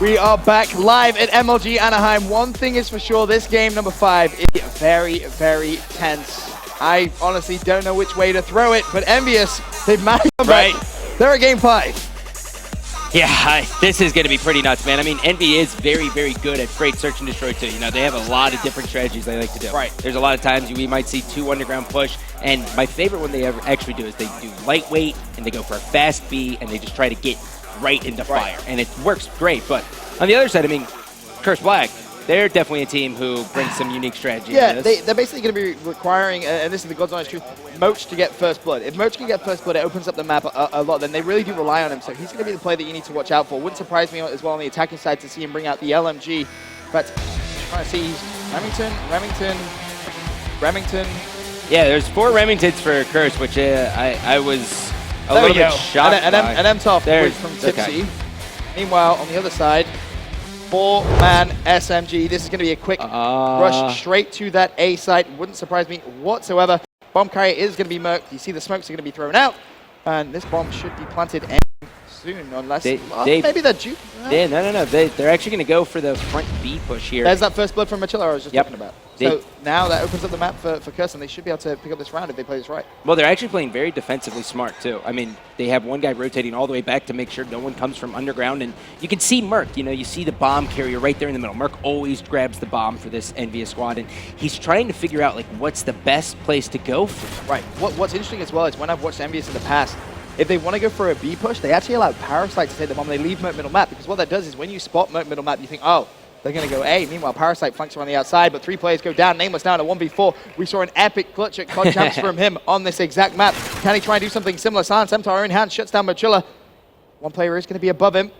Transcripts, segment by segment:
We are back live at MLG Anaheim. One thing is for sure, this game number 5 is very, very tense. I honestly don't know which way to throw it, but EnVy, they've managed to come back. They're at game 5. Yeah, this is going to be pretty nuts, man. I mean, EnVy is very, very good at freight search and destroy too. You know, they have a lot of different strategies they like to do. Right. There's a lot of times we might see 2 underground push, and my favorite one they ever actually do is they do lightweight, and they go for a fast B, and they just try to get right into fire. And it works great, but on the other side, I mean, Curse Black, they're definitely a team who brings some unique strategies. Yeah, they're basically going to be requiring, and this is the God's honest truth, Moch to get first blood. If Moch can get first blood, it opens up the map a lot. Then they really do rely on him, so he's going to be the player that you need to watch out for. Wouldn't surprise me as well on the attacking side to see him bring out the LMG. But trying to see Remington. Yeah, there's 4 Remingtons for Curse, which I was a little bit shocked and MTOF from Tipsy. Okay. Meanwhile, on the other side, 4-man SMG. This is going to be a quick rush straight to that A site. Wouldn't surprise me whatsoever. Bomb carrier is going to be murked. You see the smokes are going to be thrown out. And this bomb should be planted soon, unless maybe they're due. Yeah, no. They're actually going to go for the front B push here. There's that first blood from Machilla I was just talking about. So now that opens up the map for Curse, and they should be able to pick up this round if they play this right. Well, they're actually playing very defensively smart, too. I mean, they have one guy rotating all the way back to make sure no one comes from underground. And you can see Merc, you know, you see the bomb carrier right there in the middle. Merc always grabs the bomb for this EnVy squad, and he's trying to figure out, like, what's the best place to go for. Right. What's interesting as well is when I've watched EnVy in the past, if they want to go for a B push, they actually allow Parasite to take the bomb. They leave Merc middle map, because what that does is when you spot Merc middle map, you think, oh, they're going to go A. Meanwhile, Parasite flanks around the outside, but 3 players go down. Nameless now in a 1v4. We saw an epic clutch at COD Champs from him on this exact map. Can he try and do something similar? Silence Empire in hand, shuts down Machilla. One player is going to be above him.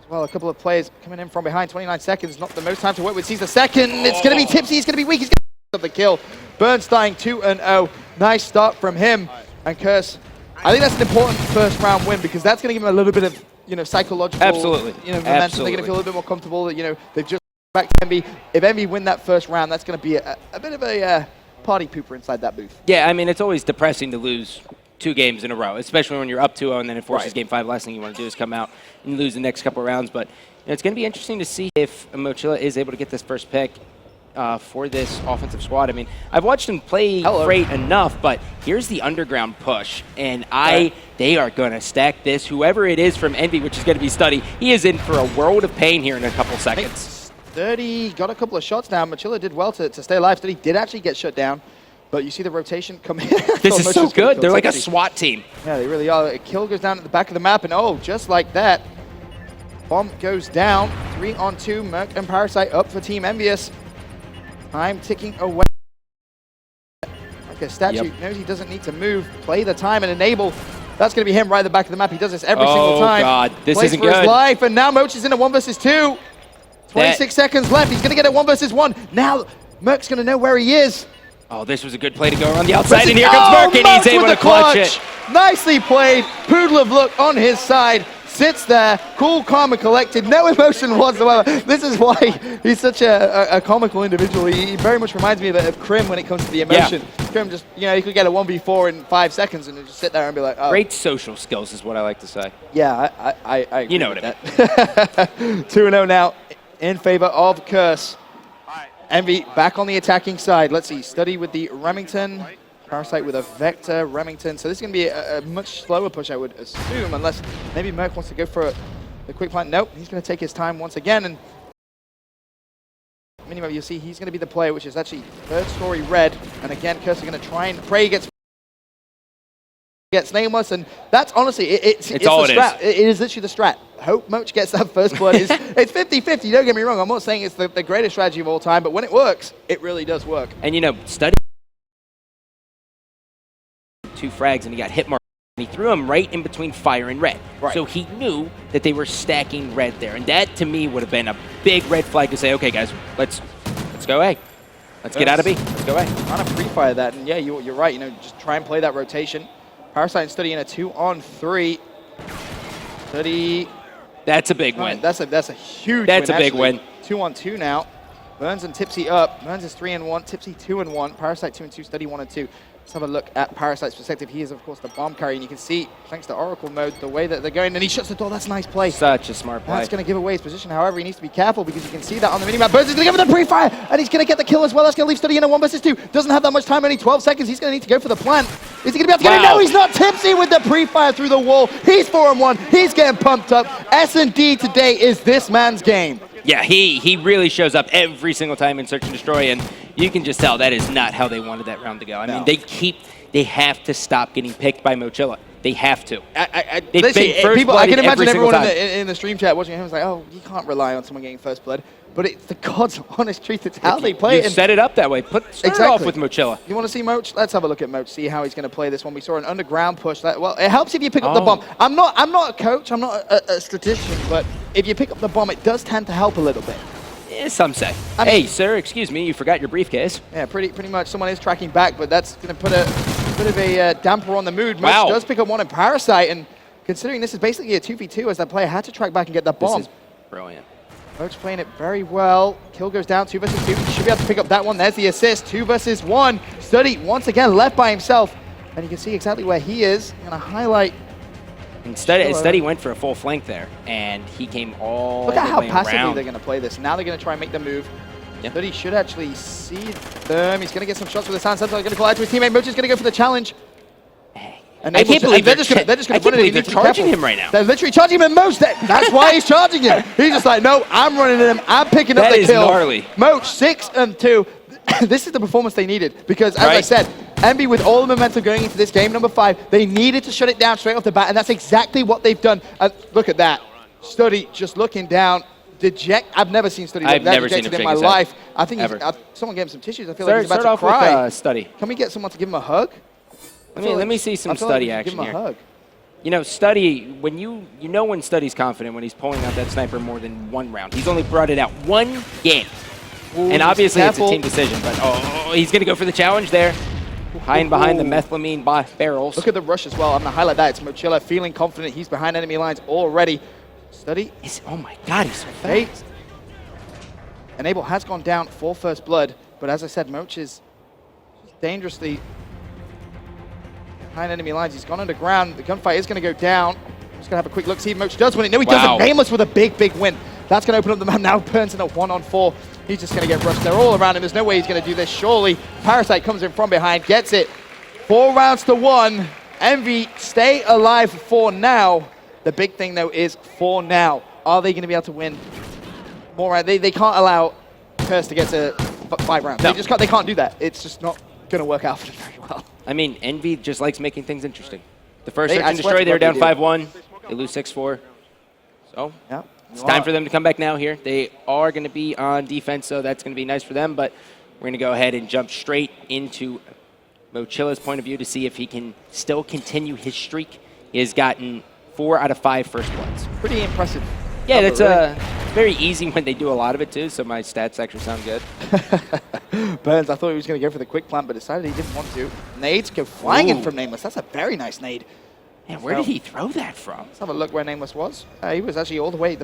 As well, a couple of players coming in from behind. 29 seconds, not the most time to work with. Sees the second. It's going to be Tipsy. He's going to be weak. He's going to the kill. Bernstein 2-0. Nice start from him. And Curse, I think that's an important first round win, because that's going to give him a little bit of, you know, psychological, momentum. They're going to feel a little bit more comfortable that, you know, they've just back to EnVy. If EnVy win that first round, that's going to be a bit of a party pooper inside that booth. Yeah, I mean, it's always depressing to lose 2 games in a row, especially when you're up 2-0 and then it forces game 5. Last thing you want to do is come out and lose the next couple of rounds. But you know, it's going to be interesting to see if Machilla is able to get this first pick for this offensive squad. I mean, I've watched him play Freight enough, but here's the underground push, and they are going to stack this. Whoever it is from EnVy, which is going to be Study, he is in for a world of pain here in a couple seconds. 30 got a couple of shots down. Machilla did well to stay alive. Study did actually get shut down, but you see the rotation coming in. This is so good. They're like a SWAT team. Yeah, they really are. A kill goes down at the back of the map, and oh, just like that, bomb goes down. 3 on 2. Merc and Parasite up for Team EnVy. Time ticking away. Like a statue, knows he doesn't need to move. Play the time and enable. That's going to be him right at the back of the map. He does this every single time. Oh, God. This Plays isn't for good. his life, and now Moch is in a 1 versus 2. 26 seconds left. He's going to get a 1 versus 1. Now, Merc's going to know where he is. Oh, this was a good play to go around the outside, and here comes Merc, and he's able to clutch it. Nicely played. Poodle of Luck on his side. Sits there, cool, calm, and collected, no emotion whatsoever. This is why he's such a comical individual. He very much reminds me of Krim when it comes to the emotion. Yeah. Krim just, you know, he could get a 1v4 in 5 seconds and just sit there and be like, oh. Great social skills is what I like to say. Yeah, I you know what I mean. 2-0 now in favor of Curse. EnVy back on the attacking side. Let's see, Study with the Remington. Parasite with a Vector, Remington. So this is going to be a much slower push, I would assume, unless maybe Merc wants to go for a quick plant. Nope, he's going to take his time once again. And minimum, you'll see he's going to be the player, which is actually 3rd story red. And again, Curse are going to try and pray gets Nameless. And that's honestly, it's the strat. It is literally the strat. Hope Moch gets that first blood. It's 50-50, don't get me wrong. I'm not saying it's the greatest strategy of all time, but when it works, it really does work. And you know, Study 2 frags, and he got hit mark. And he threw him right in between fire and red. So he knew that they were stacking red there. And that, to me, would have been a big red flag to say, okay, guys, let's go A. Let's get out of B. Let's go A. Trying to pre-fire that. And yeah, you're right. You know, just try and play that rotation. Parasite and Study in a 2-on-3. Study. That's a big win. That's a huge win. That's a big win. 2-on-2 now. Burns and Tipsy up. Burns is 3-1. Tipsy 2-1. Parasite 2-2. Study 1-2. Let's have a look at Parasite's perspective. He is, of course, the bomb carrier, and you can see, thanks to Oracle mode, the way that they're going, and he shuts the door. That's a nice play. Such a smart play. That's going to give away his position. However, he needs to be careful because you can see that on the minimap. Burns is going to go for the pre-fire, and he's going to get the kill as well. That's going to leave Study in a 1 versus 2. Doesn't have that much time, only 12 seconds. He's going to need to go for the plant. Is he going to be able to get it? No, he's not. Tipsy with the pre-fire through the wall. He's 4-1. He's getting pumped up. S&D today is this man's game. Yeah, he really shows up every single time in Search and Destroy, and you can just tell that is not how they wanted that round to go. I mean, they have to stop getting picked by Mochilla. They have to. People, I can imagine everyone in the stream chat watching him was like, oh, you can't rely on someone getting first blood. But it's the God's honest truth. It's how they play it. You set it up that way. Start off with Mochilla. You want to see Moch? Let's have a look at Moch, see how he's going to play this one. We saw an underground push. Well, it helps if you pick up the bomb. I'm not a coach. I'm not a statistician. But if you pick up the bomb, it does tend to help a little bit. Some say. Hey, sir, excuse me, you forgot your briefcase. Yeah, pretty much. Someone is tracking back, but that's going to put a bit of a damper on the mood. Moch does pick up one in Parasite, and considering this is basically a 2v2, as that player had to track back and get that bomb. This is brilliant. Moch playing it very well. Kill goes down, 2 versus 2. He should be able to pick up that one. There's the assist, 2 versus 1. Study once again left by himself, and you can see exactly where he is. I'm going to highlight. And Study went for a full flank there, and he came all Look at how the way passively around. they're going to play this. Now they're going to try and make the move. Yeah. Study should actually see them. He's going to get some shots with his hands. He's going to collide to his teammate. Moch is going to go for the challenge. And I can't believe they're just going to put it in. They're charging him right now. They're literally charging him in Moch. That's why he's charging him. He's just like, no, I'm running at him. I'm picking up the kill. That is gnarly. Moch 6-2. This is the performance they needed because, as I said, EnVy with all the momentum going into this game, number 5, they needed to shut it down straight off the bat, and that's exactly what they've done. Look at that. Study just looking down. I've never seen Study look that dejected in my life. I think someone gave him some tissues. I feel like he's about to cry. With, Study. Can we get someone to give him a hug? Let me see some Study action here. Give him a hug. You know, Study, when you know when Study's confident when he's pulling out that sniper more than one round. He's only brought it out one game. Ooh, and obviously it's a team decision, but he's going to go for the challenge there. Hiding behind the methylamine barrels. Look at the rush as well. I'm going to highlight that. It's Mochilla feeling confident. He's behind enemy lines already. Study. Oh my God, he's so fast. Enable has gone down for first blood, but as I said, Moch is dangerously behind enemy lines. He's gone underground. The gunfight is going to go down. I'm just going to have a quick look, see if Moch does win it. No, he doesn't. Nameless with a big win. That's going to open up the map. Now Burns in a 1-on-4. He's just going to get rushed. They're all around him. There's no way he's going to do this. Surely Parasite comes in from behind, gets it. 4 rounds to 1. EnVy stay alive for now. The big thing, though, is for now. Are they going to be able to win more rounds? They can't allow Curse to get to 5 rounds. No. They can't do that. It's just not going to work out for them very well. I mean, EnVy just likes making things interesting. The first Search and Destroy, they were down 5-1. They lose 6-4. So it's time for them to come back now here. They are going to be on defense, so that's going to be nice for them. But we're going to go ahead and jump straight into Mochilla's point of view to see if he can still continue his streak. He has gotten 4 out of 5 first bloods. Pretty impressive. Yeah, that's very easy when they do a lot of it, too, so my stats actually sound good. Burns, I thought he was going to go for the quick plant, but decided he didn't want to. Nades go flying in from Nameless. That's a very nice nade. Man, where did he throw that from? Let's have a look where Nameless was. He was actually all the way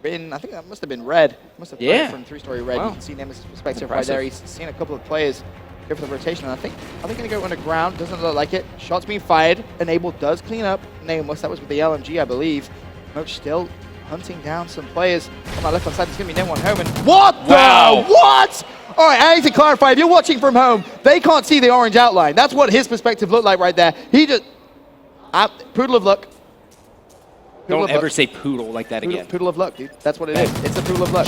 in, I think that must have been red. Must have thrown it from 3-story red. You can see Nameless' perspective right there. He's seen a couple of players go for the rotation, and I think, are they going to go underground? Doesn't look like it. Shots being fired. Enable does clean up Nameless. That was with the LMG, I believe. Moch still hunting down some players. On my left-hand side, there's going to be no one home. And what the? What? All right, I need to clarify. If you're watching from home, they can't see the orange outline. That's what his perspective looked like right there. He just... poodle of luck. Don't ever say poodle like that again. Poodle of luck, dude. That's what it is. It's a poodle of luck.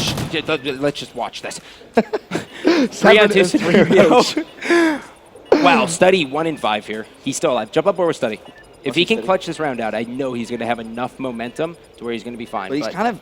Let's just watch this. 3-on-2 scenario. Wow, Study 1-5 here. He's still alive. Jump up over Study. If he can clutch this round out, I know he's going to have enough momentum to where he's going to be fine. But he's kind of...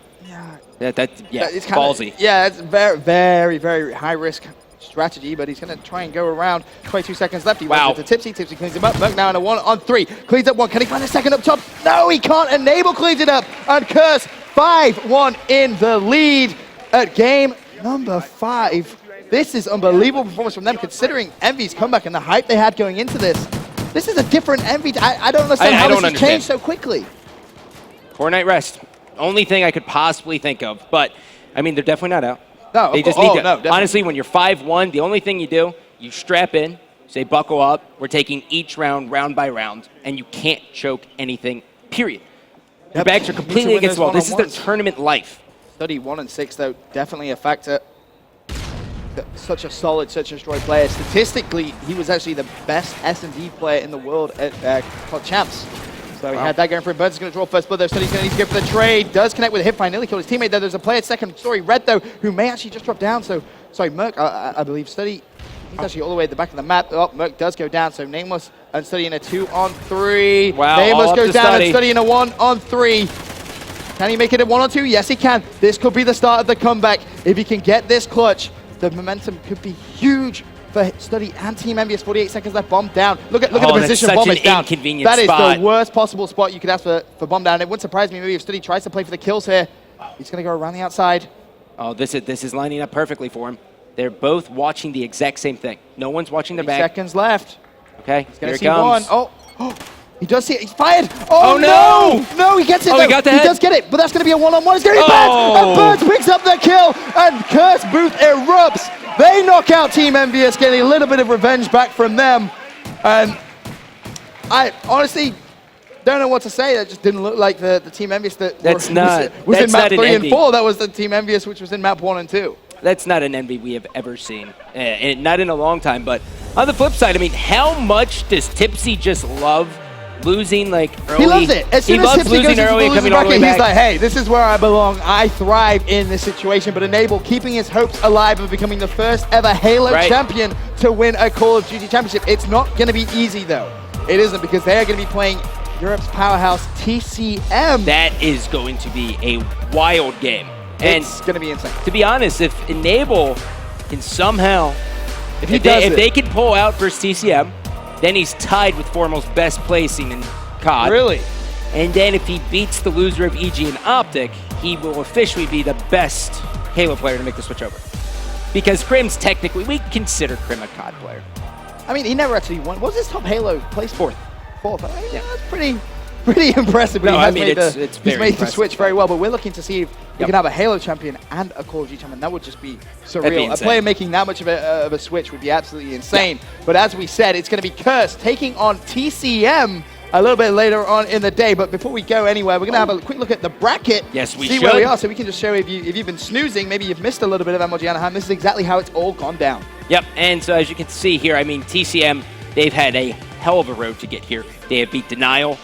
It's ballsy. It's very high risk strategy, but he's going to try and go around. 22 seconds left. He wants it to Tipsy. Tipsy cleans him up. Merc now in a 1-on-3. Cleans up 1. Can he find a second up top? No, he can't. Enable cleans it up. And Curse 5-1 in the lead at game number 5. This is unbelievable performance from them, considering EnVy's comeback and the hype they had going into this. This is a different EnVy. I don't understand how this has changed so quickly. 4-night rest. Only thing I could possibly think of. But, I mean, they're definitely not out. No, they just need to. Honestly, when you're 5-1, the only thing you do, you strap in, Say, buckle up. We're taking each round, round by round, and you can't choke anything, period. Your backs are completely against the wall. This is their tournament life. Study 1 and 6, though, definitely a factor. Such a solid search and destroy player. Statistically, he was actually the best S&D player in the world at COD Champs. So he had that going for him. Burns is going to draw first blood, though. Study's going to need to go for the trade. Does connect with a hip, nearly killed his teammate there. There's a player second story, Red, though, who may actually just drop down. So, sorry, Merc, I believe Study, he's actually all the way at the back of the map. Oh, Merc does go down, so Nameless and Study in a 2-on-3. Wow, Nameless goes down and Study in a 1-on-3. Can he make it a 1-on-2? Yes, he can. This could be the start of the comeback. If he can get this clutch, the momentum could be huge for Study and Team EnVy. 48 seconds left, bomb down. Look at the position bomb is down. That is the worst possible spot you could ask for bomb down. It wouldn't surprise me maybe if Study tries to play for the kills here. He's going to go around the outside. Oh, this is lining up perfectly for him. They're both watching the exact same thing. No one's watching their back. Seconds left. Okay, he's going to see one. Oh, he does see it. He's fired. Oh, no! No, he gets it. Oh, he got the head. He does get it, but that's going to be a one-on-one. It's going to be bad. And Burns picks up the kill, and Curse Booth erupts. They knock out Team EnVy, getting a little bit of revenge back from them. And I honestly don't know what to say. That just didn't look like the Team EnVy that was in map 3 and 4. That was the Team EnVy which was in map 1 and 2. That's not an EnVy we have ever seen, and not in a long time. But on the flip side, I mean, how much does Tipsy just love losing like early? He loves it. As soon as Tipsy goes into the loser bracket, he's like, hey, this is where I belong. I thrive in this situation. But Enable keeping his hopes alive of becoming the first ever Halo champion to win a Call of Duty championship. It's not going to be easy, though. It isn't, because they are going to be playing Europe's powerhouse, TCM. That is going to be a wild game. And it's going to be insane. To be honest, if Enable can somehow, if they can pull out versus TCM, then he's tied with foremost best placing in COD. Really? And then if he beats the loser of EG and Optic, he will officially be the best Halo player to make the switch over. Because Crim's technically, we consider Crim a COD player. I mean, he never actually won. What was his top Halo place? Fourth. I mean, yeah, that's pretty impressive. But he's made the switch very well. But we're looking to see if we can have a Halo champion and a Call of Duty champion. That would just be surreal. A player making that much of a switch would be absolutely insane. But as we said, it's going to be Curse taking on TCM a little bit later on in the day. But before we go anywhere, we're going to have a quick look at the bracket. Yes, we see where we are, so we can just show if you've been snoozing, maybe you've missed a little bit of MLG Anaheim. This is exactly how it's all gone down. Yep, and so as you can see here, I mean, TCM, they've had a hell of a road to get here. They have beat Denial,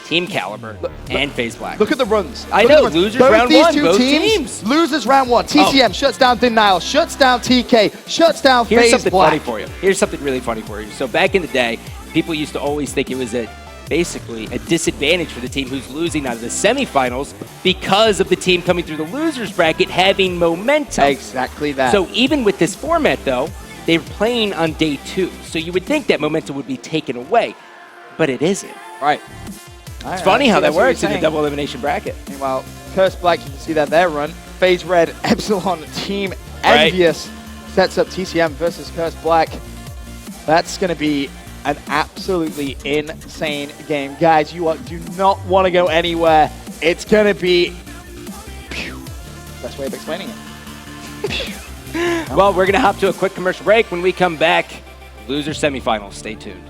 Team Caliber, and FaZe Black. Look at the runs. I know, losers round one, both teams. Losers round one. TCM shuts down Denial, shuts down TK, shuts down FaZe Black. Here's something funny for you. Here's something really funny for you. So back in the day, people used to always think it was basically a disadvantage for the team who's losing out of the semifinals because of the team coming through the losers bracket having momentum. Exactly that. So even with this format, though, they're playing on day 2. So you would think that momentum would be taken away, but it isn't. Right. It's funny how that works in the double elimination bracket. Meanwhile, Curse Black, you can see that their run. FaZe Red, Epsilon, Team Envious sets up TCM versus Curse Black. That's going to be an absolutely insane game. Guys, you do not want to go anywhere. It's going to be... Best way of explaining it. Well, we're going to hop to a quick commercial break. When we come back, loser semifinals. Stay tuned.